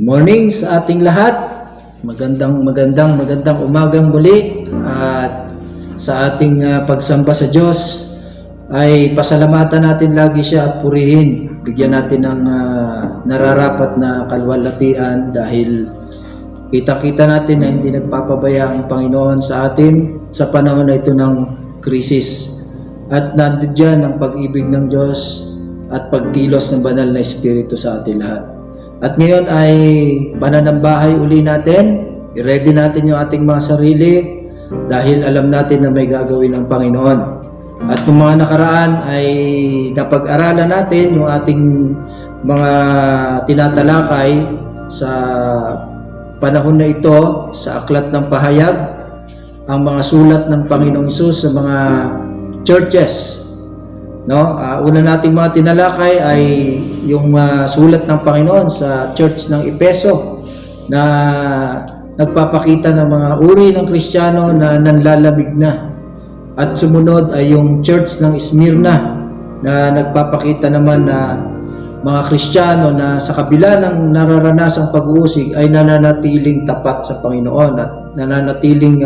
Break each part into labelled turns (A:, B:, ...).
A: Morning sa ating lahat. Magandang umagang muli at sa ating pagsamba sa Diyos ay pasalamatan natin lagi siya at purihin. Bigyan natin ng nararapat na kalwalhatian dahil kita-kita natin na hindi nagpapabaya ang Panginoon sa atin sa panahon na ito ng krisis. At nandiyan ang pag-ibig ng Diyos at pagkilos ng banal na Espiritu sa atin lahat. At ngayon ay pananambahay uli natin. I-ready natin yung ating mga sarili dahil alam natin na may gagawin ang Panginoon. At kung mga nakaraan ay napag-aralan natin yung ating mga tinatalakay sa panahon na ito sa Aklat ng Pahayag, ang mga sulat ng Panginoong Hesus sa mga churches. Una nating mga tinalakay ay yung sulat ng Panginoon sa church ng Efeso na nagpapakita ng mga uri ng Kristiyano na nanlalamig na. At sumunod ay yung church ng Smyrna na nagpapakita naman na mga Kristiyano na sa kabila ng nararanasang pag-uusig ay nananatiling tapat sa Panginoon at nananatiling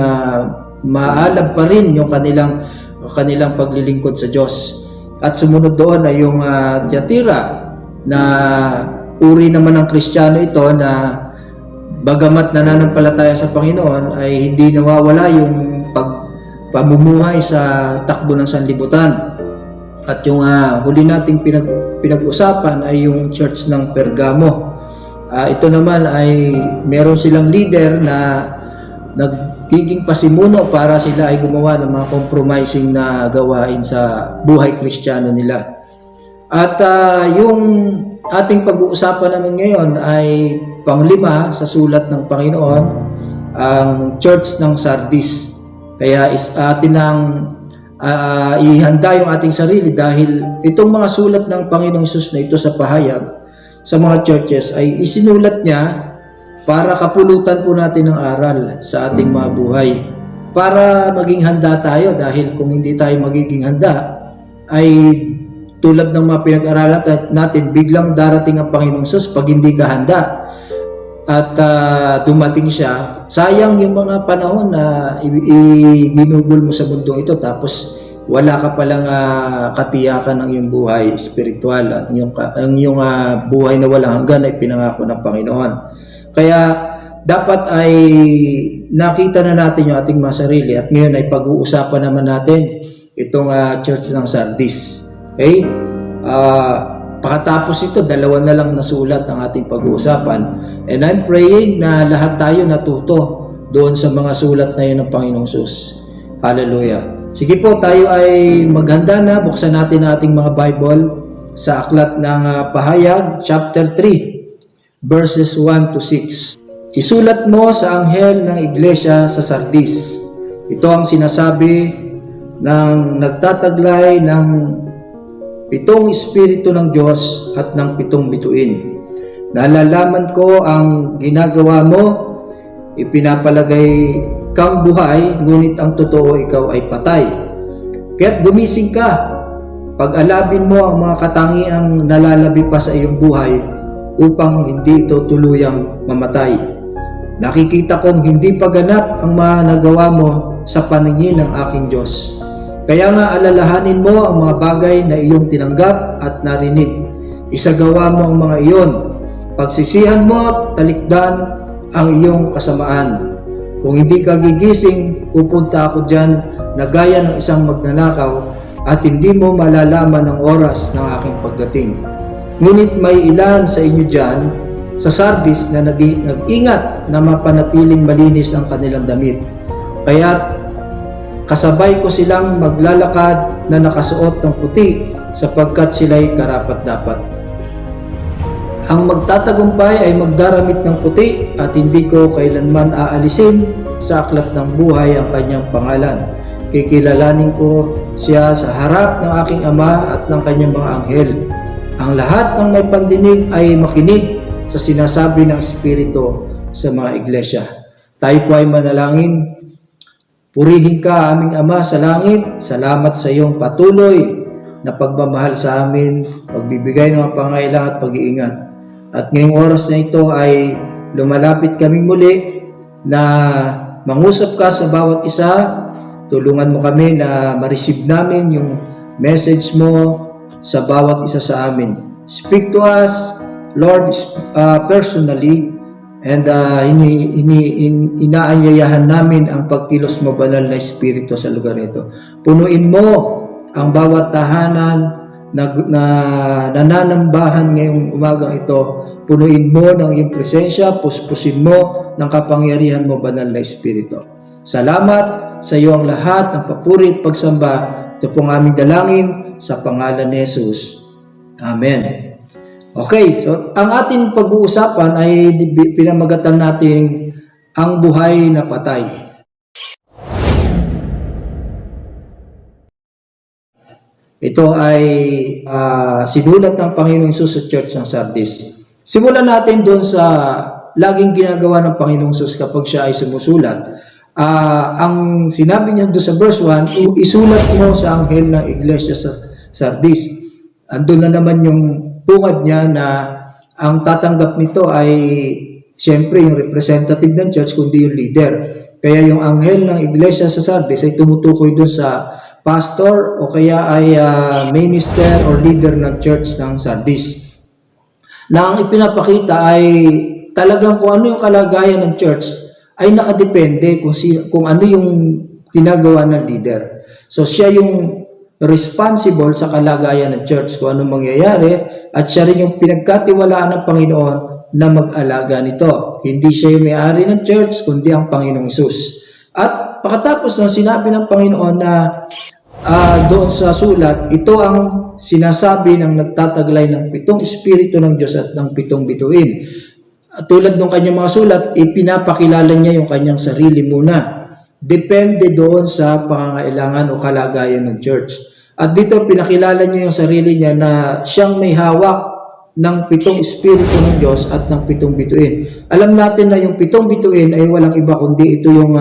A: maalab pa rin yung kanilang paglilingkod sa Diyos. At sumunod doon ay yung Thyatira na uri naman ng Kristiyano ito na bagamat nananampalataya sa Panginoon ay hindi nawawala yung pamumuhay sa takbo ng sanlibutan. At yung huli nating pinag-usapan ay yung church ng Pergamo. Ito naman ay meron silang leader na nagiging pasimuno para sila ay gumawa ng mga compromising na gawain sa buhay Kristiyano nila. At yung ating pag-uusapan naman ngayon ay panglima sa sulat ng Panginoon, ang Church ng Sardis. Kaya atin ang ihanda yung ating sarili dahil itong mga sulat ng Panginoong Hesus na ito sa pahayag sa mga churches ay isinulat niya para kapulutan po natin ng aral sa ating mga buhay. Para maging handa tayo dahil kung hindi tayo magiging handa ay tulad ng mga pinag-aralan natin, biglang darating ang Panginoong Hesus pag hindi ka handa at dumating siya. Sayang yung mga panahon na ginugol mo sa mundong ito tapos wala ka palang katiyakan ng iyong buhay spiritual. Ang iyong buhay na walang hanggan ay pinangako ng Panginoon. Kaya dapat ay nakita na natin yung ating mga sarili at ngayon ay pag-uusapan naman natin itong Church ng Sardis. Okay? Pakatapos ito, dalawa na lang nasulat ang ating pag-uusapan. And I'm praying na lahat tayo natuto doon sa mga sulat na yun ng Panginoong Hesus. Hallelujah. Sige po, tayo ay maghanda na. Buksan natin ang ating mga Bible sa Aklat ng Pahayag, chapter 3. Verses 1 to 6. Isulat mo sa anghel ng iglesia sa Sardis. Ito ang sinasabi ng nagtataglay ng 7 Espiritu ng Diyos at ng 7 bituin. Nalalaman ko ang ginagawa mo, ipinapalagay kang buhay, ngunit ang totoo ikaw ay patay. Kaya't gumising ka, pag-alabin mo ang mga katangiang nalalabi pa sa iyong buhay, upang hindi ito tuluyang mamatay. Nakikita kong hindi paganap ang mga nagawa mo sa paningin ng aking Diyos. Kaya nga alalahanin mo ang mga bagay na iyong tinanggap at narinig. Isagawa mo ang mga iyon. Pagsisihan mo, talikdan ang iyong kasamaan. Kung hindi ka gigising, pupunta ako dyan na gaya ng isang magnanakaw at hindi mo malalaman ang oras ng aking pagdating. Ngunit may ilan sa inyo dyan sa Sardis na nag-ingat na mapanatiling malinis ang kanilang damit. Kaya't kasabay ko silang maglalakad na nakasuot ng puti sapagkat sila'y karapat-dapat. Ang magtatagumpay ay magdaramit ng puti at hindi ko kailanman aalisin sa aklat ng buhay ang kanyang pangalan. Kikilalanin ko siya sa harap ng aking Ama at ng kanyang mga anghel. Ang lahat ng may pandinig ay makinig sa sinasabi ng Espiritu sa mga iglesia. Tayo po ay manalangin. Purihin ka, aming Ama sa langit. Salamat sa iyong patuloy na pagmamahal sa amin, pagbibigay ng mga pangailangan at pag-iingat. At ngayong oras na ito ay lumalapit kaming muli na mangusap ka sa bawat isa. Tulungan mo kami na ma-receive namin yung message mo sa bawat isa sa amin. Speak to us, Lord, personally, and inaanyayahan namin ang pagkilos mo, banal na Espiritu, sa lugar ito. Punuin mo ang bawat tahanan na nananambahan ngayong umagang ito. Punuin mo ng iyong presensya, puspusin mo ng kapangyarihan mo, banal na Espiritu. Salamat sa iyo ang lahat ng papuri at pagsamba. Ito pong aming dalangin sa pangalan ni Jesus. Amen. Okay, so ang ating pag-uusapan ay pinamagatan natin ang buhay na patay. Ito ay sinulat ng Panginoong Hesus sa Church ng Sardis. Simulan natin doon sa laging ginagawa ng Panginoong Hesus kapag siya ay sumusulat. Ang sinabi niya doon sa verse 1, isulat mo sa anghel ng iglesia sa Sardis. Andun na naman yung bungad niya na ang tatanggap nito ay siyempre yung representative ng church, kundi yung leader. Kaya yung anghel ng iglesia sa Sardis ay tumutukoy doon sa pastor o kaya ay minister or leader ng church ng Sardis. Na ang ipinapakita ay talagang kung ano yung kalagayan ng church ay nakadepende kung ano yung ginagawa ng leader. So siya yung responsible sa kalagayan ng church kung anong mangyayari at siya rin yung pinagkatiwalaan ng Panginoon na mag-alaga nito. Hindi siya yung may-ari ng church kundi ang Panginoong Hesus. At pagkatapos nung sinabi ng Panginoon na doon sa sulat, ito ang sinasabi ng nagtataglay ng 7 Espiritu ng Diyos at ng 7 bituin. Tulad ng kanyang mga sulat, ipinapakilala niya yung kanyang sarili muna. Depende doon sa pangangailangan o kalagayan ng church. At dito pinakilala niya yung sarili niya na siyang may hawak ng 7 Espiritu ng Diyos at ng 7 bituin. Alam natin na yung 7 bituin ay walang iba kundi ito yung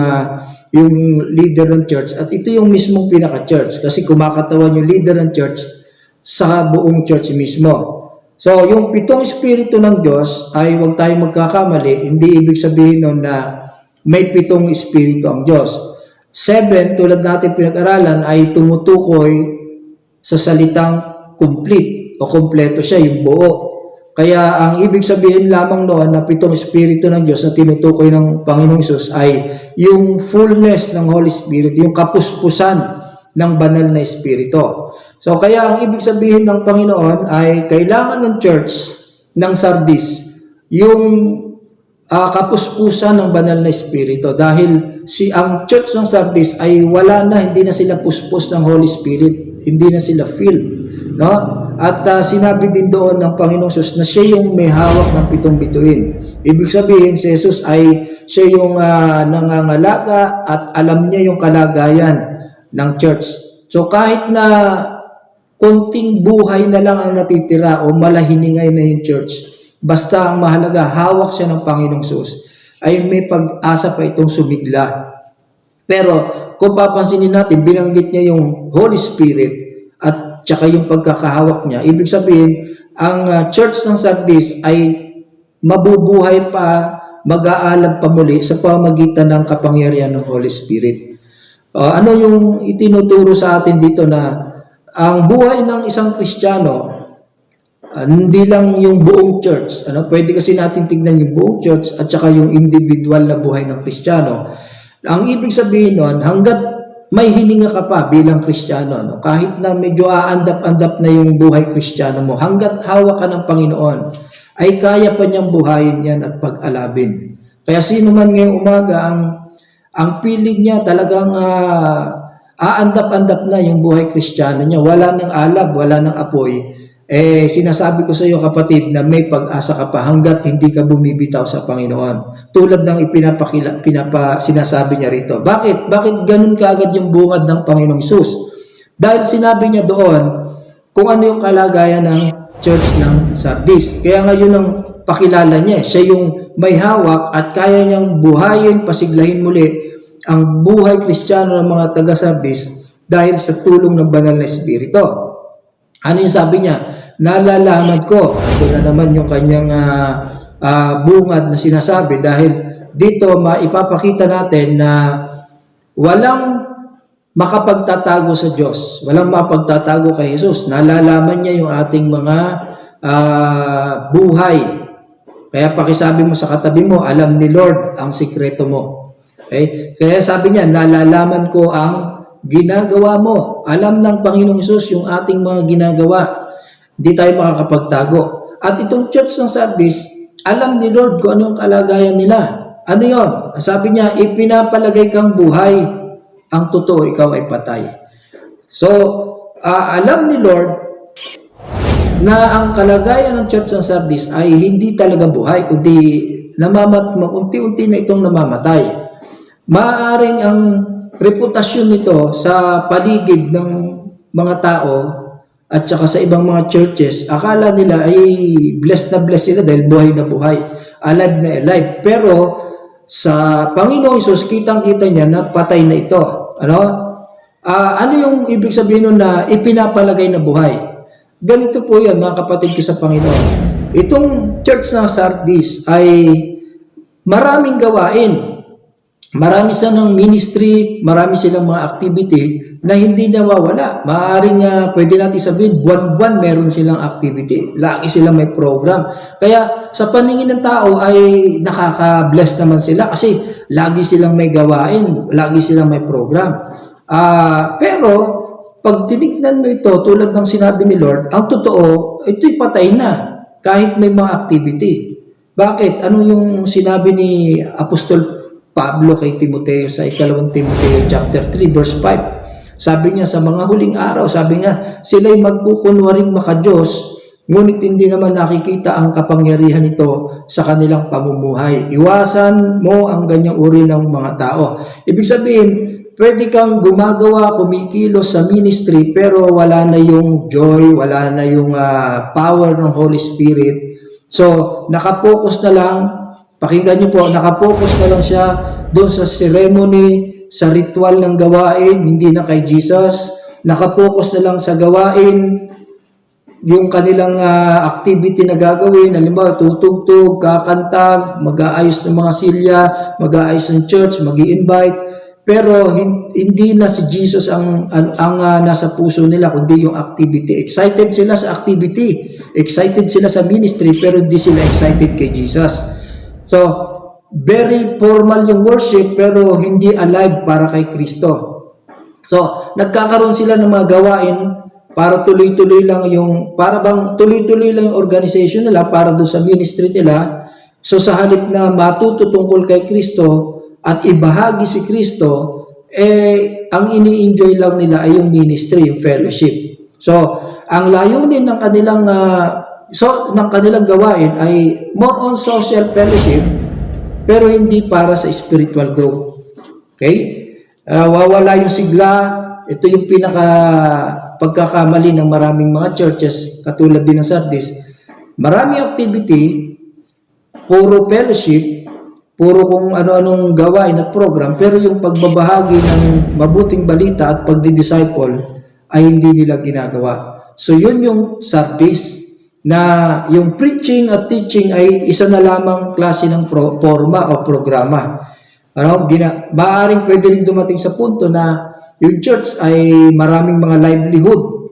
A: leader ng church at ito yung mismong pinaka-church kasi kumakatawan yung leader ng church sa buong church mismo. So, yung 7 Espiritu ng Diyos ay huwag tayong magkakamali, hindi ibig sabihin nun na may 7 Espiritu ang Diyos. 7, tulad natin pinag-aralan, ay tumutukoy sa salitang complete o kompleto siya, yung buo. Kaya ang ibig sabihin lamang noon na 7 Espiritu ng Diyos na tinutukoy ng Panginoong Hesus ay yung fullness ng Holy Spirit, yung kapuspusan ng banal na Espiritu. So kaya ang ibig sabihin ng Panginoon ay kailangan ng church ng Sardis yung kapuspusan ng banal na Espiritu dahil ang church ng Sardis ay wala na, hindi na sila puspos ng Holy Spirit, hindi na sila filled, no? At sinabi din doon ng Panginoong Hesus na siya yung may hawak ng 7 bituin. Ibig sabihin si Jesus ay siya yung nangangalaga at alam niya yung kalagayan ng church. So kahit na konting buhay na lang ang natitira o malahiningay na yung church, basta ang mahalaga, hawak siya ng Panginoong Hesus, ay may pag-asa pa itong sumigla. Pero kung papansinin natin, binanggit niya yung Holy Spirit at saka yung pagkakahawak niya. Ibig sabihin, ang church ng Sardis ay mabubuhay pa, mag-aalab pa muli sa pamagitan ng kapangyarihan ng Holy Spirit. Ano yung itinuturo sa atin dito na ang buhay ng isang Kristiyano, hindi lang yung buong church. Pwede kasi natin tignan yung buong church at saka yung individual na buhay ng Kristiyano. Ang ibig sabihin nun, hanggat may hininga ka pa bilang Kristiyano, kahit na medyo aandap-andap na yung buhay Kristiyano mo, hanggat hawak ka ng Panginoon, ay kaya pa niyang buhayin yan at pag-alabin. Kaya sino man ngayong umaga, ang piling niya talagang aandap-andap na yung buhay Kristiyano niya. Wala nang alab, wala nang apoy. Sinasabi ko sa iyo kapatid na may pag-asa ka pa hanggat hindi ka bumibitaw sa Panginoon. Tulad ng sinasabi niya rito. Bakit? Bakit ganun kaagad yung bungad ng Panginoong Hesus? Dahil sinabi niya doon kung ano yung kalagayan ng church ng Sardis. Kaya ngayon ang pakilala niya, siya yung may hawak at kaya niyang buhayin, pasiglahin muli ang buhay Kristiyano ng mga taga-Sardis dahil sa tulong ng banal na Espiritu. Ano yung sabi niya? Nalalaman ko, ito na naman yung kanyang bungad na sinasabi, dahil dito maipapakita natin na walang makapagtatago sa Diyos, walang mapagtatago kay Jesus. Nalalaman niya yung ating mga buhay. Kaya pakisabi mo sa katabi mo, alam ni Lord ang sikreto mo. Okay? Kaya sabi niya, nalalaman ko ang ginagawa mo. Alam ng Panginoong Jesus yung ating mga ginagawa. Hindi tayo makakapagtago. At itong church ng Sardis, alam ni Lord kung anong kalagayan nila. Ano yon? Sabi niya, ipinapalagay kang buhay, ang totoo ikaw ay patay. So, alam ni Lord na ang kalagayan ng church ng Sardis ay hindi talaga buhay, kundi unti-unti na itong namamatay. Maaaring ang reputasyon nito sa paligid ng mga tao at saka sa ibang mga churches, akala nila ay blessed na blessed sila dahil buhay na buhay, alive na alive. Pero sa Panginoong Hesus, kitang-kita niya na patay na ito. Ano yung ibig sabihin nun na ipinapalagay na buhay? Ganito po yan, mga kapatid ko sa Panginoon. Itong church ng Sardis ay maraming gawain. Marami silang ministry, marami silang mga activity na hindi nawawala. Maaaring pwede natin sabihin, buwan-buwan meron silang activity. Lagi silang may program. Kaya sa paningin ng tao ay nakaka-bless naman sila kasi lagi silang may gawain, lagi silang may program. Pero pag tinignan mo ito, tulad ng sinabi ni Lord, ang totoo, ito'y patay na kahit may mga activity. Bakit? Ano yung sinabi ni Apostol Pablo kay Timoteo sa 2 Timoteo chapter 3 verse 5? Sabi niya, sa mga huling araw, sabi niya, sila'y magkukunwaring makadiyos, ngunit hindi naman nakikita ang kapangyarihan nito sa kanilang pamumuhay. Iwasan mo ang ganyang uri ng mga tao. Ibig sabihin, pwede kang gumagawa, kumikilos sa ministry, pero wala na yung joy, wala na yung power ng Holy Spirit. So, nakapokus na lang, pakinggan niyo po, nakapokus na lang siya doon sa ceremony, sa ritual ng gawain, hindi na kay Jesus. Nakapokus na lang sa gawain, yung kanilang activity na gagawin, halimbawa tutugtog, kakanta, mag-aayos ng mga silya, mag-aayos ng church, mag-i-invite, pero hindi na si Jesus ang nasa puso nila, kundi yung activity. Excited sila sa activity, excited sila sa ministry, pero hindi sila excited kay Jesus. So, very formal yung worship, pero hindi alive para kay Kristo. So, nagkakaroon sila ng mga gawain para tuloy-tuloy lang yung, para bang tuloy-tuloy lang yung organization nila para doon sa ministry nila. So, sa halip na matuto tungkol kay Kristo at ibahagi si Kristo, ang ini-enjoy lang nila ay yung ministry, yung fellowship. So, ang layunin ng kanilang gawain ay more on social fellowship, pero hindi para sa spiritual growth. Okay? Wawala yung sigla. Ito yung pagkakamali ng maraming mga churches, katulad din ng Sardis. Maraming activity, puro fellowship, puro kung ano-anong gawain at program, pero yung pagbabahagi ng mabuting balita at pagdi-disciple ay hindi nila ginagawa. So yun yung Sardis, na yung preaching at teaching ay isa na lamang klase ng forma o programa. Maaaring pwede rin dumating sa punto na yung church ay maraming mga livelihood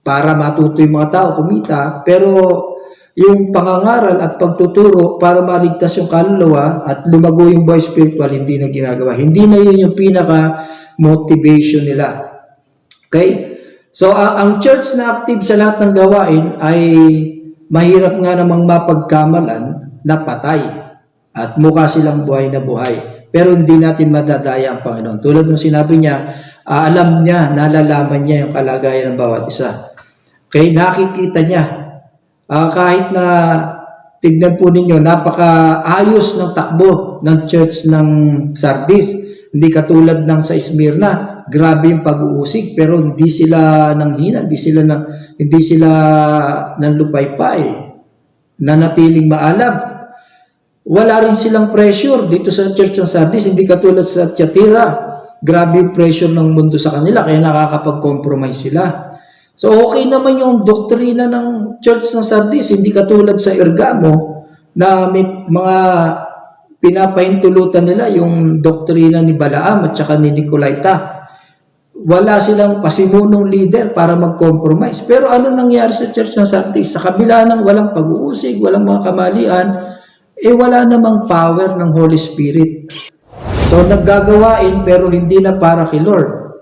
A: para matuto yung mga tao kumita, pero yung pangangaral at pagtuturo para maligtas yung kaluluwa at lumago yung buhay spiritual, hindi na ginagawa. Hindi na yun yung pinaka-motivation nila. Okay? So, ang church na active sa lahat ng gawain ay mahirap nga namang mapagkamalan na patay at mukha silang buhay na buhay. Pero hindi natin madadaya ang Panginoon. Tulad ng sinabi niya, alam niya, nalalaman niya yung kalagayan ng bawat isa. Okay, nakikita niya. Kahit na tignan po ninyo, napakaayos ng takbo ng church ng Sardis. Hindi katulad ng sa Smyrna. Grabe yung pag-uusig, pero hindi sila nanghina, hindi sila nanlupaypay, nanatiling maalab. Wala rin silang pressure dito sa church ng Sardis, hindi katulad sa Thyatira. Grabe yung pressure ng mundo sa kanila, kaya nakakapag-compromise sila. So okay naman yung doktrina ng church ng Sardis, hindi katulad sa Ergamo, na may mga pinapahintulutan nila yung doktrina ni Balaam at saka ni Nicolaita. Wala silang pasimunong leader para mag-compromise. Pero ano nangyari sa Church ng Sardis? Sa kabila ng walang pag-uusig, walang mga kamalian, wala namang power ng Holy Spirit. So naggagawain pero hindi na para kay Lord,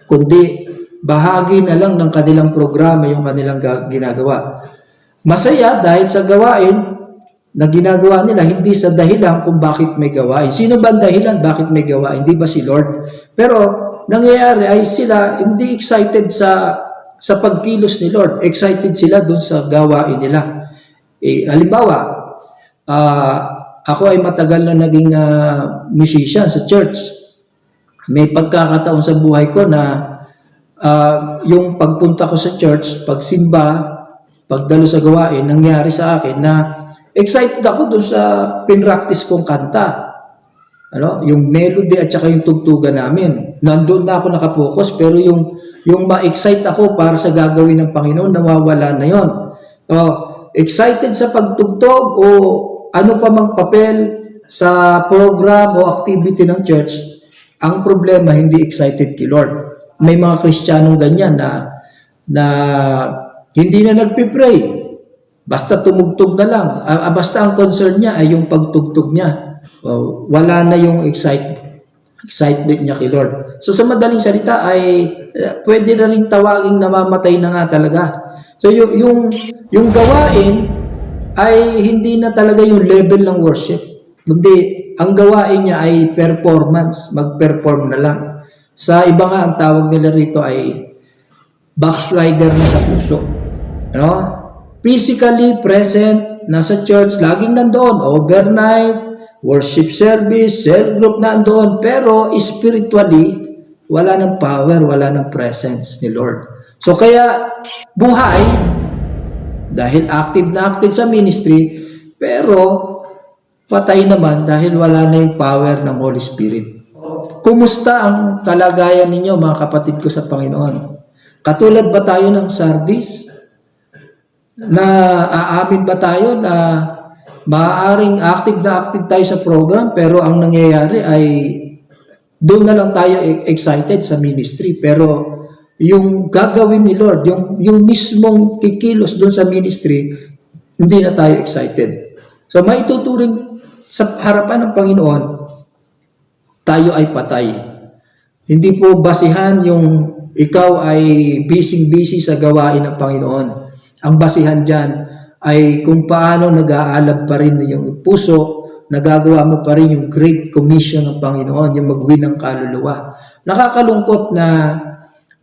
A: kundi bahagi na lang ng kanilang programa yung kanilang ginagawa. Masaya dahil sa gawain na ginagawa nila, hindi sa dahilan kung bakit may gawain. Sino ba ang dahilan bakit may gawain? Hindi ba si Lord? Pero nangyayari ay sila hindi excited sa pagkilos ni Lord. Excited sila dun sa gawain nila. Halimbawa, ako ay matagal na naging musician sa church. May pagkakataon sa buhay ko na yung pagpunta ko sa church, pagsimba, pagdalo sa gawain, nangyari sa akin na excited ako dun sa pinractice kong kanta. Yung melody at saka yung tugtugan namin. Nandun na ako nakapokus, pero yung ma-excite ako para sa gagawin ng Panginoon, nawawala na yon. Excited sa pagtugtog o ano pa mang papel sa program o activity ng church, ang problema hindi excited kay Lord. May mga Kristiyanong ganyan na hindi na nagpipray. Basta tumugtog na lang. Basta ang concern niya ay yung pagtugtog niya. Wala na yung excitement niya kay Lord. So sa madaling salita ay pwede na rin tawaging namamatay na nga talaga. So yung gawain ay hindi na talaga yung level ng worship. Kundi ang gawain niya ay performance, mag-perform na lang. Sa iba nga ang tawag nila rito ay backslider na sa puso. Physically present, nasa church, laging nandoon, overnight, worship service, cell group nandoon, pero spiritually, wala ng power, wala ng presence ni Lord. So kaya, buhay, dahil active na active sa ministry, pero patay naman dahil wala na yung power ng Holy Spirit. Kumusta ang kalagayan ninyo, mga kapatid ko sa Panginoon? Katulad ba tayo ng Sardis? Na aamin ba tayo na maaaring active na active tayo sa program, pero ang nangyayari ay doon na lang tayo excited sa ministry, pero yung gagawin ni Lord, yung mismong kikilos doon sa ministry, hindi na tayo excited. So maituturing sa harapan ng Panginoon, tayo ay patay. Hindi po basihan yung ikaw ay busy sa gawain ng Panginoon. Ang basihan dyan ay kung paano nag-aalab pa rin yung puso, nagagawa mo pa rin yung Great Commission ng Panginoon, yung mag-win ng kaluluwa. Nakakalungkot na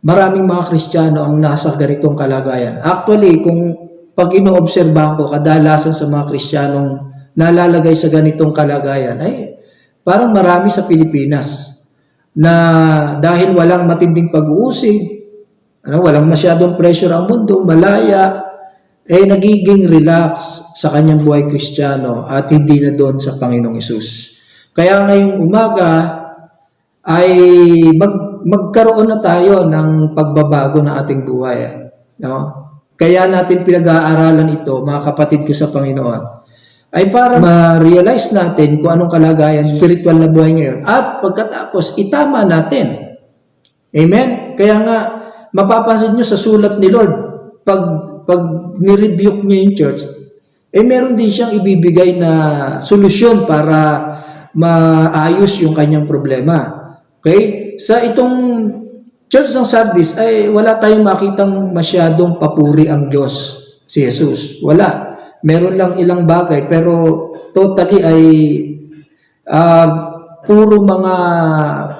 A: maraming mga Kristiyano ang nasa ganitong kalagayan. Actually, kung pag inoobserbahan ko, kadalasan sa mga Kristiyanong nalalagay sa ganitong kalagayan, ay parang marami sa Pilipinas na dahil walang matinding pag-uusig, walang masyadong pressure ang mundo, malaya, nagiging relax sa kanyang buhay Kristiyano at hindi na doon sa Panginoong Hesus. Kaya ngayong umaga ay magkaroon na tayo ng pagbabago ng ating buhay. Kaya natin pinag-aaralan ito, mga kapatid ko sa Panginoon, ay para ma-realize natin kung anong kalagayan spiritual na buhay ngayon at pagkatapos itama natin. Amen? Kaya nga, mapapansin nyo sa sulat ni Lord, pag ni-rebuke niya yung church, meron din siyang ibibigay na solusyon para maayos yung kanyang problema. Okay? Sa itong church ng Sardis, ay wala tayong makitang masyadong papuri ang Diyos, si Jesus. Wala. Meron lang ilang bagay, pero totally ay puro mga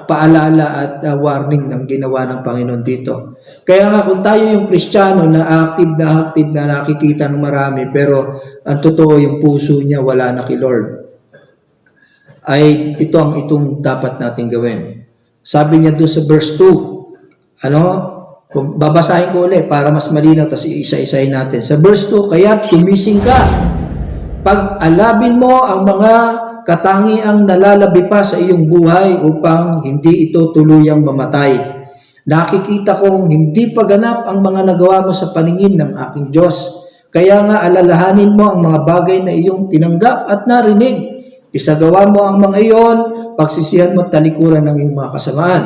A: paalala at warning ng ginawa ng Panginoon dito. Kaya nga kung tayo yung Kristiyano na active na nakikita ng marami, pero ang totoo yung puso niya wala na kay Lord, ay itong dapat natin gawin. Sabi niya doon sa verse 2, kung babasahin ko ulit para mas malinaw, tapos isa-isahin natin. Sa verse 2, kaya tumising ka. Pag-alabin mo ang mga katangiang nalalabi pa sa iyong buhay upang hindi ito tuluyang mamatay. Nakikita kong hindi pa ganap ang mga nagawa mo sa paningin ng aking Diyos. Kaya nga alalahanin mo ang mga bagay na iyong tinanggap at narinig. Isagawa mo ang mga iyon, pagsisihan mo at talikuran ng iyong mga kasamaan.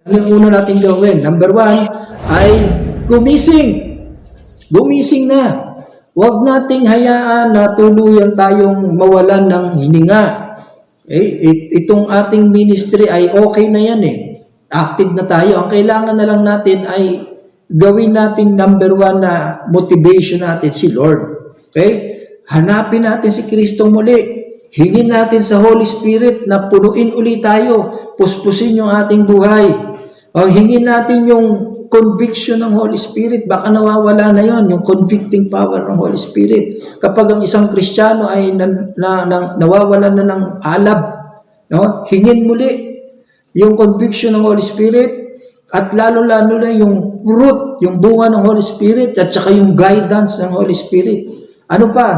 A: Ano yung una natin gawin? Number 1 ay gumising. Gumising na. Huwag nating hayaan na tuluyan tayong mawalan ng hininga. Itong ating ministry ay okay na yan Active na tayo. Ang kailangan na lang natin ay gawin natin number 1 na motivation natin si Lord. Okay? Hanapin natin si Kristo muli. Hingin natin sa Holy Spirit na punuin uli tayo. Puspusin yung ating buhay. Hingin natin yung conviction ng Holy Spirit. Baka nawawala na yon, yung convicting power ng Holy Spirit. Kapag ang isang Kristiyano ay nawawala na ng alab, hingin muli yung conviction ng Holy Spirit at lalo-lalo na yung fruit, yung bunga ng Holy Spirit at saka yung guidance ng Holy Spirit. Ano pa?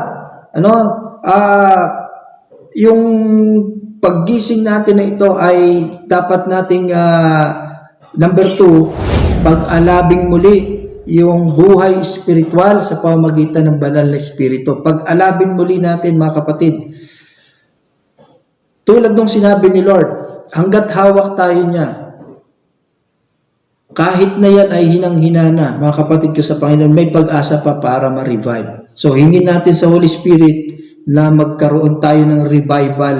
A: Yung paggising natin na ito ay dapat nating number 2, pag-alabing muli yung buhay spiritual sa pamamagitan ng banal na espiritu. Pag-alabing muli natin mga kapatid. Tulad ng sinabi ni Lord, hanggat hawak tayo niya, kahit na yan ay hinang-hina na, mga kapatid ko sa Panginoon, may pag-asa pa para ma-revive. So, hingin natin sa Holy Spirit na magkaroon tayo ng revival.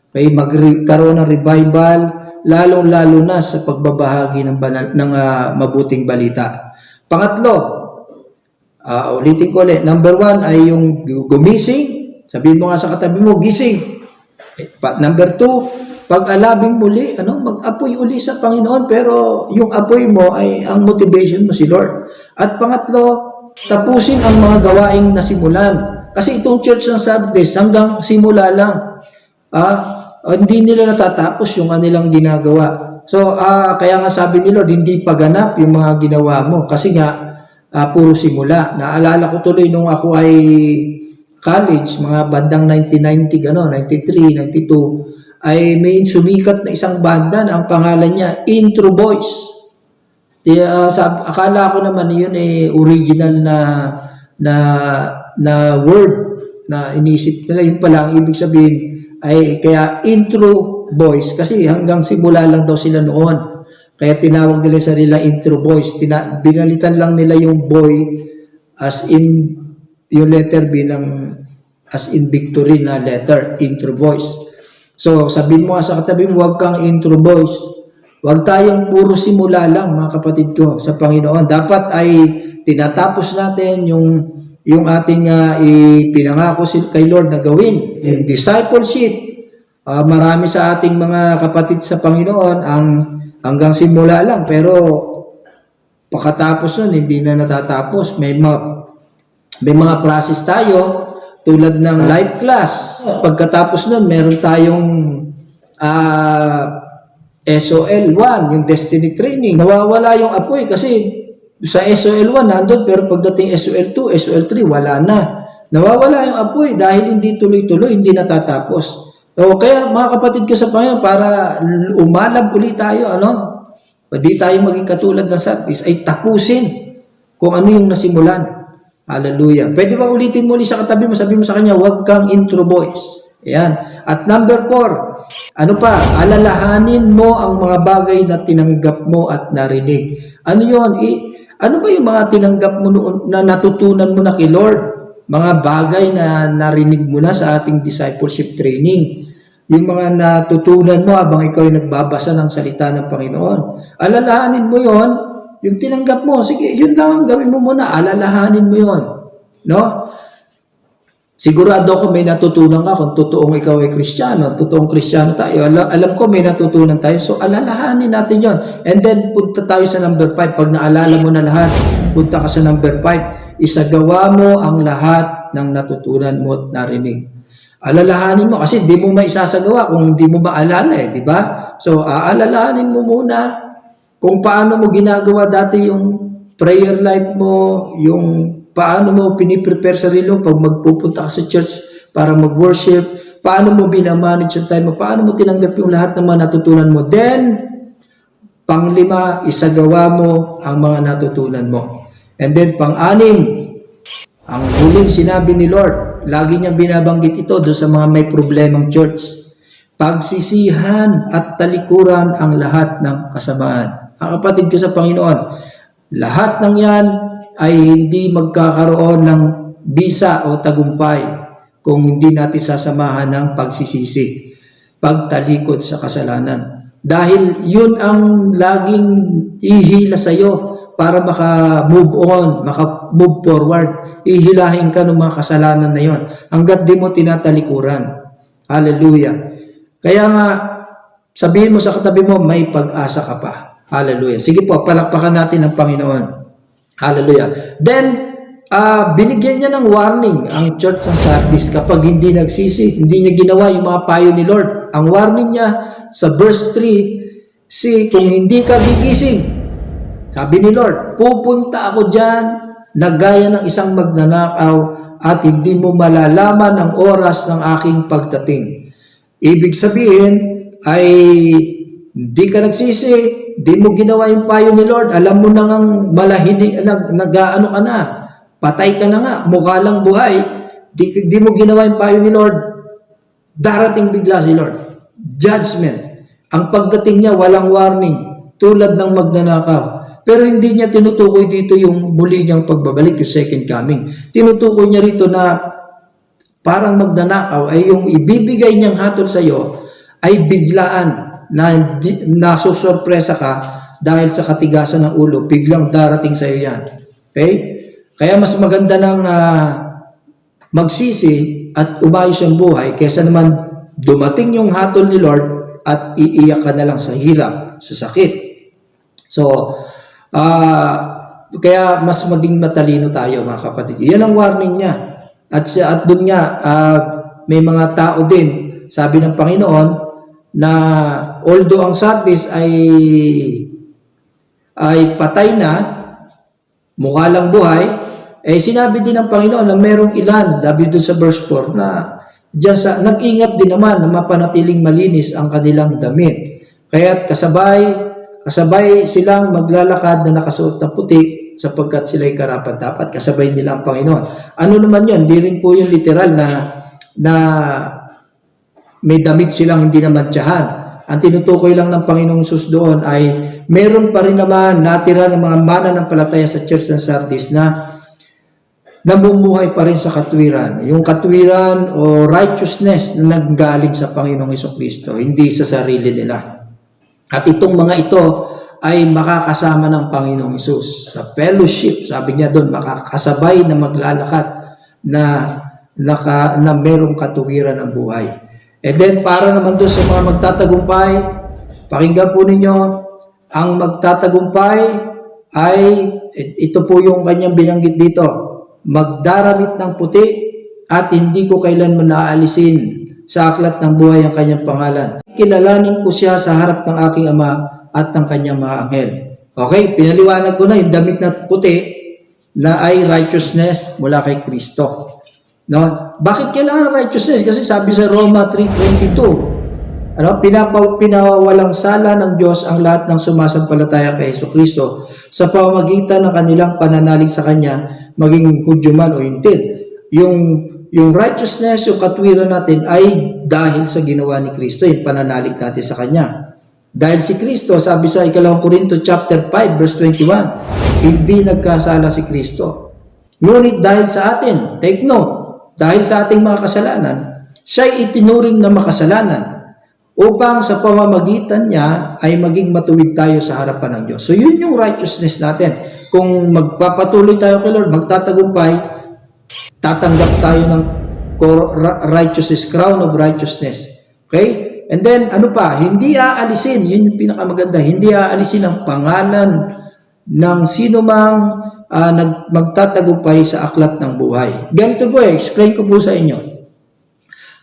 A: Okay? Magkaroon ng revival, lalong-lalo na sa pagbabahagi ng mabuting balita. Pangatlo, ulitin ko ulit, number 1 ay yung gumising. Sabihin mo nga sa katabi mo, gising. Number 2, pag-alabing muli, mag-apoy uli sa Panginoon, pero yung apoy mo ay ang motivation mo si Lord. At pangatlo, tapusin ang mga gawaing nasimulan. Kasi itong church ng Sabbath hanggang simula lang. Hindi nila natatapos yung kanilang ginagawa. So, kaya nga sabi ni Lord, hindi paganap yung mga ginawa mo. Kasi nga, puro simula. Naalala ko tuloy nung ako ay college, mga bandang 1990, 93, 92, ay may sumikat na isang banda na ang pangalan niya, Intro Boys. Akala ko naman yun original na word na inisip nila. Yun pala, ang ibig sabihin ay kaya Intro Boys kasi hanggang simula lang daw sila noon. Kaya tinawag nila sa nila Intro Boys. Binalitan lang nila yung boy as in yung letter B as in victory na letter, Intro Boys. So, sabihin mo sa katabi mo, huwag kang Intro Boys. Huwag tayong puro simula lang, mga kapatid ko, sa Panginoon. Dapat ay tinatapos natin yung ating pinangako kay Lord na gawin. Yung discipleship, marami sa ating mga kapatid sa Panginoon ang hanggang simula lang. Pero, pagkatapos nun, hindi na natatapos. May mga process tayo, tulad ng live class. Pagkatapos nun, meron tayong SOL 1, yung destiny training. Nawawala yung apoy kasi sa SOL 1 nandun, pero pagdating SOL 2, SOL 3, wala na. Nawawala yung apoy dahil hindi tuloy-tuloy, hindi natatapos. So, kaya mga kapatid ko sa Panginoon, para umalab ulit tayo, hindi tayo maging katulad ng Sabbath, ay tapusin kung ano yung nasimulan. Hallelujah. Pwede ba ulitin mo ulit sa katabi mo, sabi mo sa kanya, huwag kang Intro Boys. Ayan. At number 4, alalahanin mo ang mga bagay na tinanggap mo at narinig. Ano yun? Ano ba yung mga tinanggap mo noon na natutunan mo na kay Lord? Mga bagay na narinig mo na sa ating discipleship training. Yung mga natutunan mo habang ikaw ay nagbabasa ng salita ng Panginoon. Alalahanin mo yon. Yung tinanggap mo, sige, yun lang ang gawin mo muna, alalahanin mo yun. No? Sigurado ako may natutunan ka kung totoong ikaw ay Kristiyano, totoong Kristiyano tayo. Alam ko may natutunan tayo, so alalahanin natin yon. And then, punta tayo sa number 5. Pag naalala mo na lahat, punta ka sa number 5. Isagawa mo ang lahat ng natutunan mo at narinig. Alalahanin mo, kasi di mo maisasagawa kung di mo maalala di ba? So, alalahanin mo muna kung paano mo ginagawa dati yung prayer life mo, yung paano mo piniprepare sarili mo pag magpupunta ka sa church para mag-worship, paano mo binamanage yung time mo, paano mo tinanggap yung lahat ng mga natutunan mo. Then, Panglima, isagawa mo ang mga natutunan mo. And then pang-anim, ang huling sinabi ni Lord, lagi niyang binabanggit ito doon sa mga may problemang church. Pagsisihan at talikuran ang lahat ng kasamaan. Ang kapatid ko sa Panginoon, lahat ng yan ay hindi magkakaroon ng bisa o tagumpay kung hindi natin sasamahan ng pagsisisi, pagtalikod sa kasalanan. Dahil yun ang laging ihila sa iyo para maka-move on, maka-move forward. Ihilahin ka ng mga kasalanan na yon hanggat di mo tinatalikuran. Hallelujah. Kaya nga, sabihin mo sa katabi mo, may pag-asa ka pa. Hallelujah. Sige po, palakpakan natin ang Panginoon. Hallelujah. Then, binigyan niya ng warning ang church ng Sardis kapag hindi nagsisi, hindi niya ginawa yung mga payo ni Lord. Ang warning niya sa verse 3, kung hindi ka gigising, sabi ni Lord, pupunta ako dyan na gaya ng isang magnanakaw at hindi mo malalaman ang oras ng aking pagdating. Ibig sabihin ay hindi ka nagsisi, hindi mo ginawa yung payo ni Lord, alam mo nang malahini, nag-ano ka na, patay ka na nga, mukha lang buhay, di mo ginawa yung payo ni Lord, darating bigla si Lord. Judgment. Ang pagdating niya, walang warning, tulad ng magnanakaw. Pero hindi niya tinutukoy dito yung muli niyang pagbabalik, yung second coming. Tinutukoy niya rito na parang magnanakaw ay yung ibibigay niyang hatol sa iyo ay biglaan na nasusurpresa ka dahil sa katigasan ng ulo, biglang darating sa iyo yan. Okay? Kaya mas maganda ng magsisi at umayos ang buhay kaysa naman dumating yung hatol ni Lord at iiyak ka na lang sa hirap, sa sakit. So, kaya mas maging matalino tayo mga kapatid. Yan ang warning niya. At doon nga, may mga tao din, sabi ng Panginoon, na although ang Sardis ay patay na, mukha lang buhay, sinabi din ng Panginoon na merong ilan, sabi doon sa verse 4, na nag-ingat din naman na mapanatiling malinis ang kanilang damit. Kaya't kasabay silang maglalakad na nakasuot na puti sapagkat sila'y karapat-dapat. Kasabay nila ang Panginoon. Ano naman yun? Hindi rin po yung literal na may damit silang hindi naman tiyahan. Ang tinutukoy lang ng Panginoong Sus doon ay meron pa rin naman natira ng mga mananampalataya sa Church ng Sardis na namumuhay pa rin sa katwiran. Yung katwiran o righteousness na nanggaling sa Panginoong Hesukristo, hindi sa sarili nila. At itong mga ito ay makakasama ng Panginoong Hesus sa fellowship. Sabi niya doon, makakasabay na maglalakad na merong katuwiran ng buhay. And then, para naman doon sa mga magtatagumpay, pakinggan po ninyo, ang magtatagumpay ay, ito po yung kanyang binanggit dito, magdaramit ng puti at hindi ko kailanman naaalisin sa aklat ng buhay ang kanyang pangalan. Kilalanin ko siya sa harap ng aking Ama at ng kanyang mga anghel. Okay, pinaliwanag ko na yung damit na puti na ay righteousness mula kay Kristo. No? Bakit kailangan righteousness? Kasi sabi sa Roma 3:22, pinawawalang sala ng Diyos ang lahat ng sumasampalataya kay Jesucristo sa pamamagitan ng kanilang pananalig sa Kanya, maging Hudyo man o Hintil. Yung righteousness, yung katwiran natin ay dahil sa ginawa ni Kristo, yung pananalig natin sa Kanya. Dahil si Kristo, sabi sa 2 Corinto chapter 5 verse 21, hindi nagkasala si Kristo. Ngunit dahil sa atin, take note, dahil sa ating mga kasalanan, siya'y itinuring na makasalanan upang sa pamamagitan niya ay maging matuwid tayo sa harapan ng Diyos. So yun yung righteousness natin. Kung magpapatuloy tayo kay Lord, magtatagumpay, tatanggap tayo ng righteousness, crown of righteousness. Okay? And then, ano pa? Hindi aalisin, yun yung pinakamaganda, hindi aalisin ang pangalan ng sino mang magtatagumpay sa aklat ng buhay. Ganito po explain ko po sa inyo.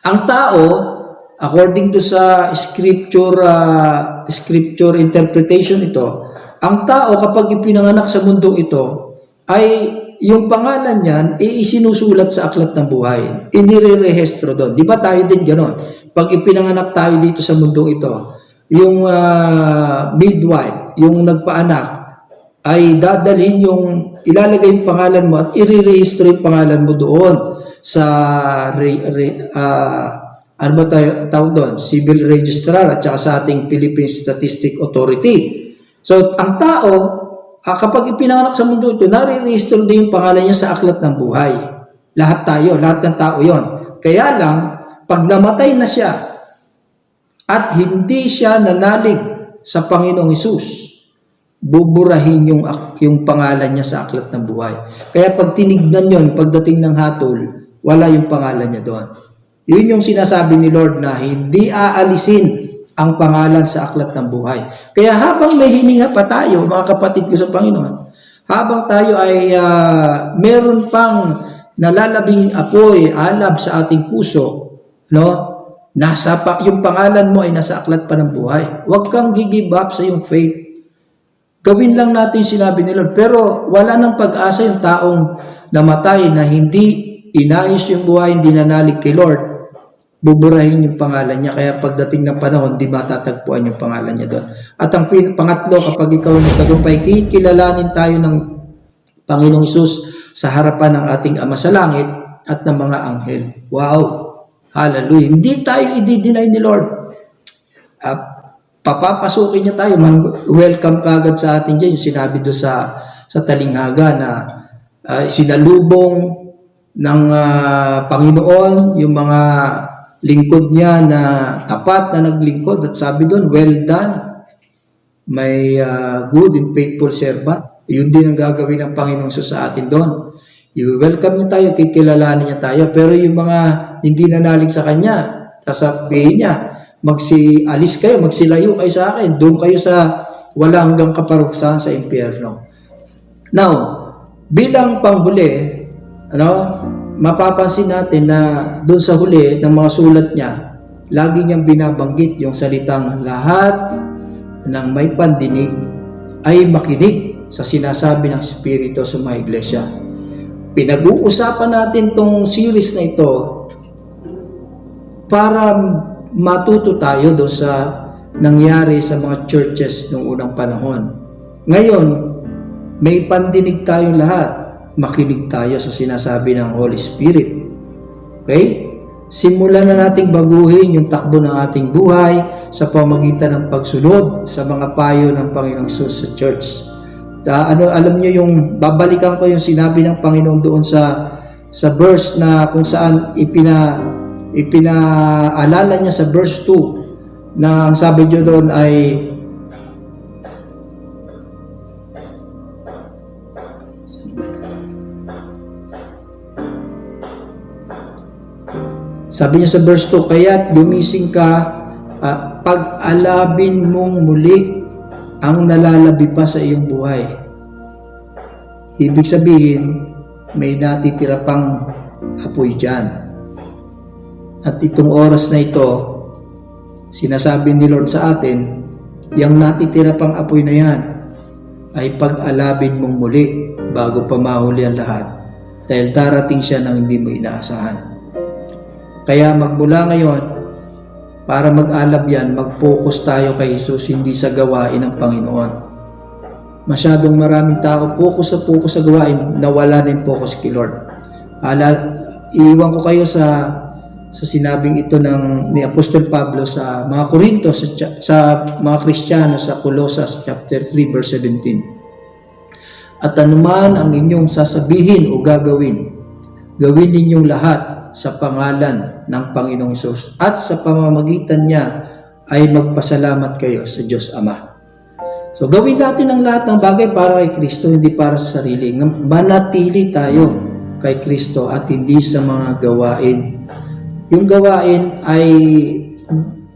A: Ang tao, according to sa scripture interpretation ito, ang tao kapag ipinanganak sa mundong ito, ay yung pangalan niyan, isinusulat sa aklat ng buhay. Inire-rehistro doon. Di ba tayo din gano'n? Pag ipinanganak tayo dito sa mundong ito, yung midwife, yung nagpaanak, ay dadalhin ilalagay yung pangalan mo at i-re-register yung pangalan mo doon sa ano ba tawag doon? Civil Registrar at saka sa ating Philippine Statistic Authority. So, ang tao, kapag ipinanganak sa mundo ito, nare-register din yung pangalan niya sa aklat ng buhay. Lahat tayo, lahat ng tao yon. Kaya lang, pag namatay na siya at hindi siya nanalig sa Panginoong Hesus, buburahin yung pangalan niya sa aklat ng buhay. Kaya pag tinignan yon, pagdating ng hatol, wala yung pangalan niya doon. Yun yung sinasabi ni Lord na hindi aalisin ang pangalan sa aklat ng buhay. Kaya habang may hininga pa tayo, mga kapatid ko sa Panginoon, habang tayo ay meron pang nalalabing apoy, alab sa ating puso, no? Yung pangalan mo ay nasa aklat pa ng buhay. Huwag kang give up sa iyong faith. Gawin lang natin yung sinabi ni Lord. Pero wala nang pag-asa yung taong namatay na hindi inayos yung buhay, hindi nanalig kay Lord. Buburahin yung pangalan niya. Kaya pagdating ng panahon, di matatagpuan yung pangalan niya doon. At ang pangatlo, kapag ikaw nagtagumpay, kikilalanin tayo ng Panginoong Hesus sa harapan ng ating Ama sa Langit at ng mga anghel. Wow! Hallelujah! Hindi tayo i-deny ni Lord. Papapasukin niya tayo, welcome kagad sa atin dyan, yung sinabi doon sa talinghaga na sinalubong ng Panginoon, yung mga lingkod niya na tapat na naglingkod, at sabi doon, well done, may good and faithful servant. Yun din ang gagawin ng Panginoon sa atin doon. I-welcome niya tayo, kikilalanin niya tayo, pero yung mga hindi nanalig sa Kanya, sasabihin niya, alis kayo, magsilayo kayo sa akin, doon kayo sa wala hanggang kaparusahan sa impyerno. Now, bilang panghuli, mapapansin natin na doon sa huli ng mga sulat niya, lagi niyang binabanggit yung salitang lahat ng may pandinig ay makinig sa sinasabi ng Espiritu sa mga iglesia. Pinag-uusapan natin tong series na ito para matuto tayo doon sa nangyari sa mga churches noong unang panahon. Ngayon, may pandinig tayong lahat. Makinig tayo sa sinasabi ng Holy Spirit. Okay? Simulan na nating baguhin yung takbo ng ating buhay sa pamagitan ng pagsunod sa mga payo ng Panginoong Hesus sa church. Alam niyo yung, babalikan ko yung sinabi ng Panginoon doon sa verse na kung saan ipinaalala niya sa verse 2 na ang sabi niyo doon ay sabi niya sa verse 2, kaya't gumising ka, pag-alabin mong muli ang nalalabi pa sa iyong buhay. Ibig sabihin, may natitira pang apoy dyan. At itong oras na ito, sinasabi ni Lord sa atin, yung natitira pang apoy na yan, ay pag-alabin mong muli bago pa mahuli ang lahat. Dahil darating siya nang hindi mo inaasahan. Kaya magmula ngayon, para mag-alab yan, mag-focus tayo kay Jesus, hindi sa gawain ng Panginoon. Masyadong maraming tao, focus sa gawain, nawala na yung focus kay Lord. Iiwan ko kayo sa sinabing ito ni Apostol Pablo sa mga Korinto, sa mga Kristiyano sa Colossus chapter 3 verse 17. At anuman ang inyong sasabihin o gagawin, gawin ninyong lahat sa pangalan ng Panginoong Hesus at sa pamamagitan niya ay magpasalamat kayo sa Diyos Ama. So gawin natin ang lahat ng bagay para kay Kristo, hindi para sa sarili. Manatili tayo kay Kristo at hindi sa mga gawain. Yung gawain ay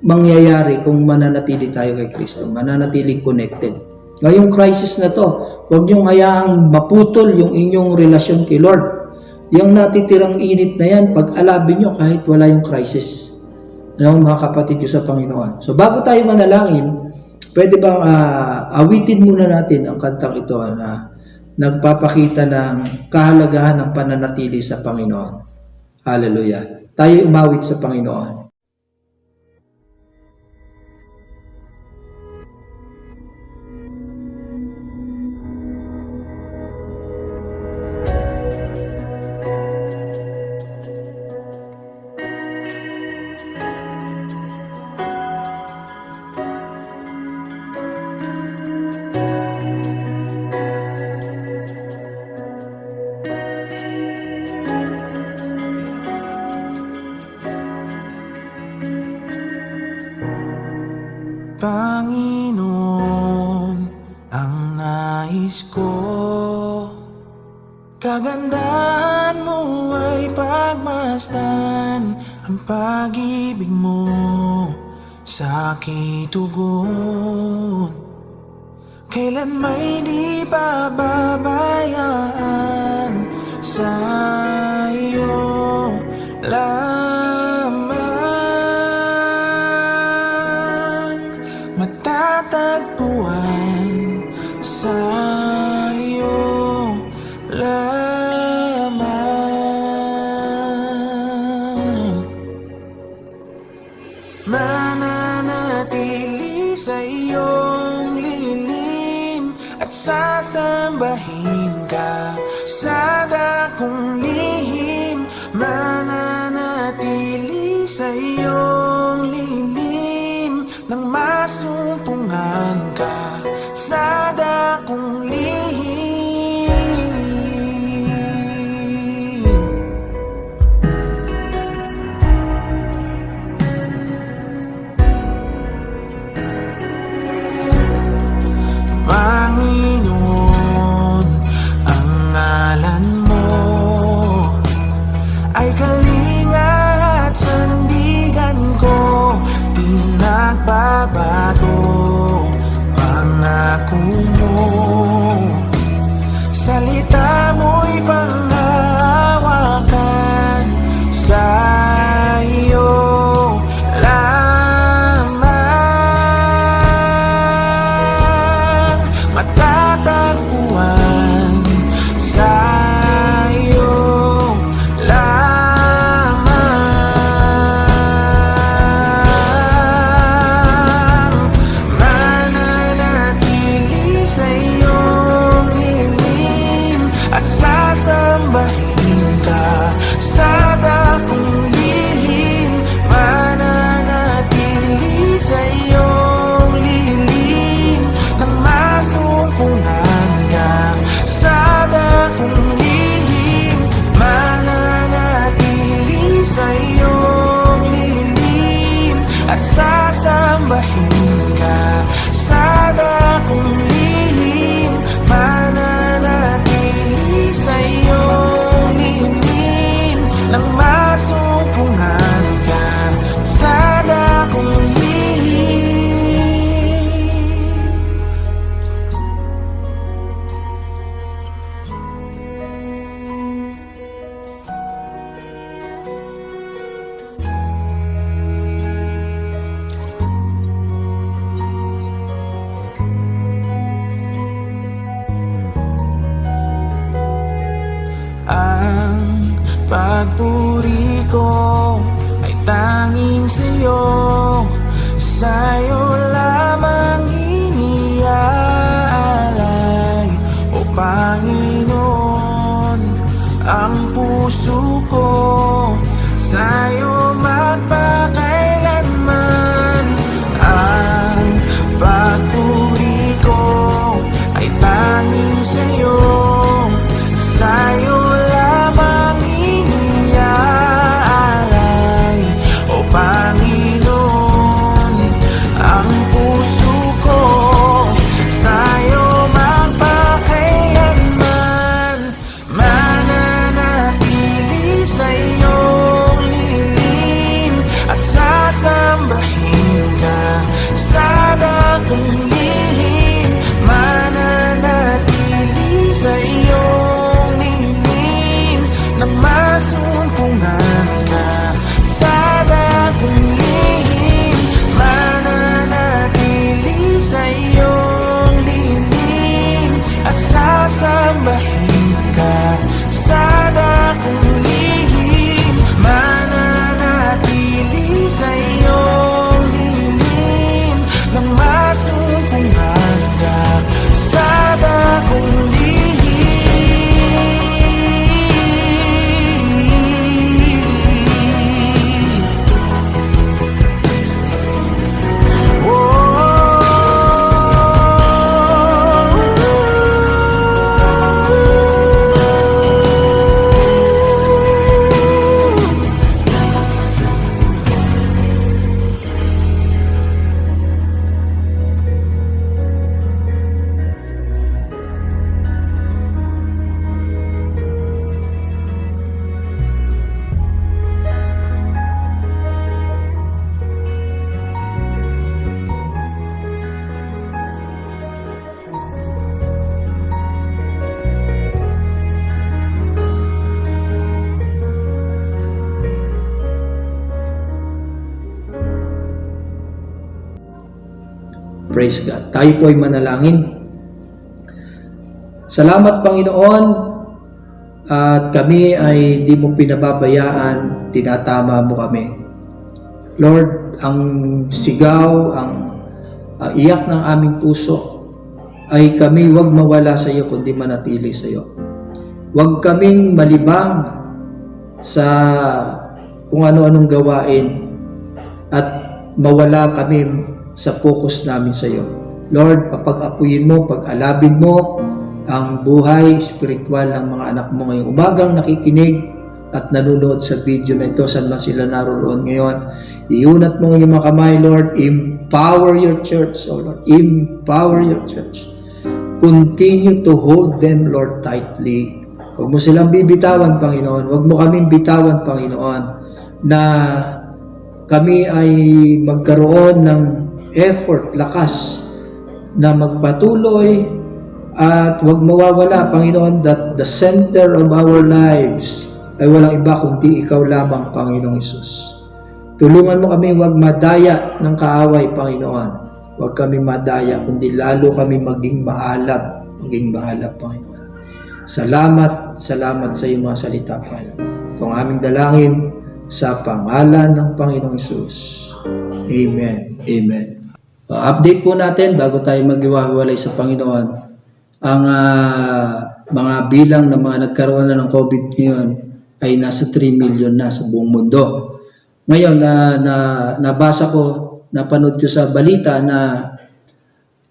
A: mangyayari kung mananatili tayo kay Kristo, mananatili connected. Ngayong crisis na to, huwag niyong hayaang maputol yung inyong relasyon kay Lord. Yung natitirang init na yan, pag-alabin nyo kahit wala yung crisis. Mga kapatid ko sa Panginoon. So bago tayo manalangin, pwede bang awitin muna natin ang kantang ito na nagpapakita ng kahalagahan ng pananatili sa Panginoon. Hallelujah. Tayo umawit sa Panginoon.
B: Panginoon, ang nais ko, kagandahan mo ay pagmasdan, ang pag-ibig mo sa aking tugon. Kailan may di pababayaan, sa iyo lamang matatagpuan, sa iyo lamang mananatili sa iyong lilim at sasambahin ka sa dakong lihim. Mananatili sa iyong lilim nang masumpungan ka sa dakong lihim. Panginoon, ang ngalan mo ay kalinga at sandigan ko, pinagbabago pangako mo. Salita mo'y panghawakan, sa iyo lamang matatagpuan, sa iyo lamang mananatili sa iyong lilim at sasambahin ka sa dakong lihim. Mananatili sa iyong lilim nang masumpungan ka sa dakong lihim. Mananatili sa iyong lilim at sasambahin ka sa dakong lihim. Mananatili sa iyong lilim nang masumpungan ka sa dakong lihim. Ang pagpuri ko ay tanging sa'yo, sa'yo lamang iniaalay. O Panginoon, ang puso ko sa'yo magpakailanman. Ang pagpuri ko ay tanging sa'yo, sa'yo lamang iniaalay. O Panginoon, ang puso ko sa'yo magpakailanman. Mananatili sa iyong lilim at sasambahin ka sa dakong lihim. Mananatili sa iyong lilim nang masumpungan ka sa dakong lihim. Mananatili sa iyong lilim at sasambahin ka sa dakong lihim. Mananatili sa iyong lilim nang masumpungan
A: Praise God. Tayo po ay manalangin. Salamat, Panginoon, at kami ay di mo pinababayaan, tinatama mo kami. Lord, ang sigaw, ang iyak ng aming puso ay kami wag mawala sa iyo kundi manatili sa iyo. Wag kaming malibang sa kung ano-anong gawain at mawala kami sa focus namin sa iyo. Lord, papag-apuyin mo, pag-alabin mo ang buhay spiritual ng mga anak mo ngayong umagang nakikinig at nanonood sa video na ito, saan man sila naroon ngayon. Iunat mo ang iyong mga kamay, Lord. Empower your church, O Lord. Empower your church. Continue to hold them, Lord, tightly. Huwag mo silang bibitawan, Panginoon. Huwag mo kaming bitawan, Panginoon, na kami ay magkaroon ng effort, lakas, na magpatuloy at huwag mawawala, Panginoon, that the center of our lives ay walang iba kundi ikaw lamang, Panginoong Hesus. Tulungan mo kami huwag madaya ng kaaway, Panginoon. Huwag kami madaya, kundi lalo kami maging maalab, Panginoon. Salamat sa iyong mga salita, Panginoon. Ito ang aming dalangin sa pangalan ng Panginoong Hesus. Amen. Amen. Update po natin bago tayo maghiwa-hiwalay sa Panginoon. Ang mga bilang ng mga nagkaroon na ng COVID ngayon ay nasa 3 million na sa buong mundo. Ngayon, nabasa ko, napanood ko sa balita na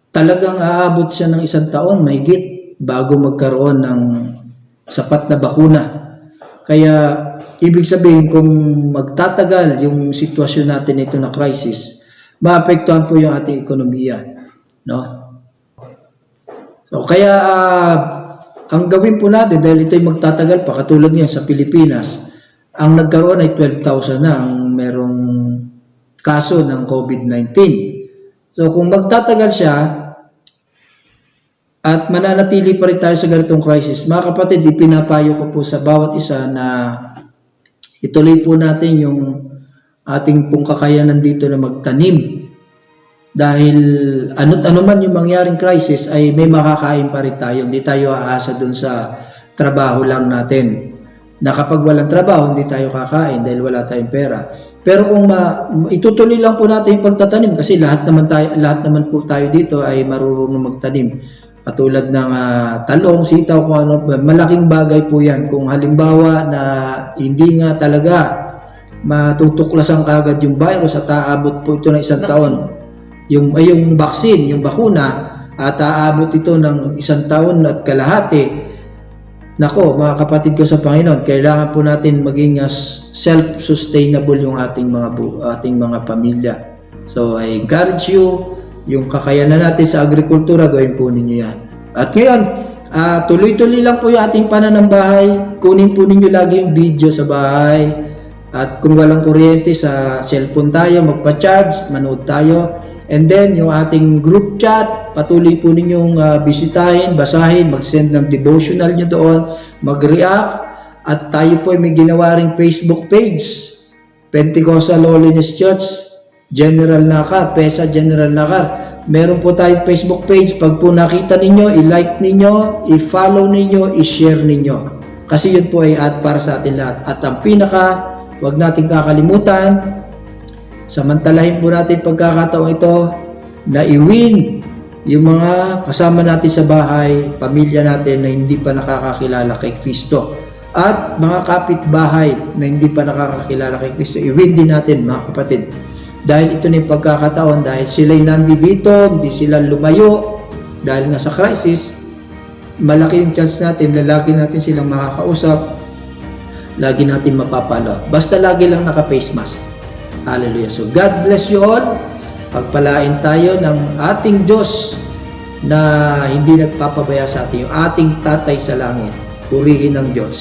A: talagang aabot siya ng 1 taon, mahigit, bago magkaroon ng sapat na bakuna. Kaya, ibig sabihin, kung magtatagal yung sitwasyon natin ito na crisis, maapektuhan po yung ating ekonomiya. No? So, kaya ang gawin po natin, dahil ito'y magtatagal pa, katulad niyan sa Pilipinas, ang nagkaroon ay 12,000 na ang merong kaso ng COVID-19. So kung magtatagal siya at mananatili pa rin tayo sa ganitong crisis, mga kapatid, ipinapayo ko po sa bawat isa na ituloy po natin yung ating pong kakayanan dito na magtanim. Dahil ano man yung mangyaring crisis ay may makakain pa rin tayo. Hindi tayo aasa dun sa trabaho lang natin. Na kapag walang trabaho, hindi tayo kakain dahil wala tayong pera. Pero kung itutuloy lang po natin yung pagtatanim kasi lahat naman po tayo dito ay marunong magtanim. Katulad ng talong, sitaw, kung ano, malaking bagay po yan. Kung halimbawa na hindi nga talaga matutuklasan kagad yung virus at aabot po ito ng 1 taon. Yung vaccine, yung bakuna, at aabot ito ng 1 taon at kalahati. Nako, mga kapatid ko sa Panginoon, kailangan po natin maging self-sustainable yung ating mga pamilya. So, I encourage you, yung kakayanan natin sa agrikultura, gawin po ninyo yan. At ngayon, tuloy-tuloy lang po yung ating pananambahay. Kunin po ninyo lagi yung video sa bahay. At kung walang kuryente sa cellphone tayo, magpa-charge, manood tayo. And then, yung ating group chat, patuloy po ninyong bisitahin, basahin, mag-send ng devotional nyo doon, mag-react. At tayo po ay may ginawa ring Facebook page, Pentecostal Holiness Church, General Nakar, PESA General Nakar. Meron po tayong Facebook page. Pag po nakita ninyo, i-like ninyo, i-follow ninyo, i-share ninyo. Kasi yun po ay para sa atin lahat. At ang huwag natin kakalimutan, samantalahin po natin pagkakataong ito na i-win yung mga kasama natin sa bahay, pamilya natin na hindi pa nakakakilala kay Kristo. At mga kapitbahay na hindi pa nakakakilala kay Kristo, i-win din natin, mga kapatid. Dahil ito na yung pagkakataon, dahil sila'y nandito, hindi sila lumayo, dahil nga sa crisis, malaki yung chance natin na lagi natin silang makakausap, lagi natin mapapalo. Basta lagi lang naka-face mask. Hallelujah. So God bless you all. Pagpalain tayo ng ating Diyos na hindi nagpapabaya sa atin, yung ating Tatay sa langit. Purihin ng Diyos.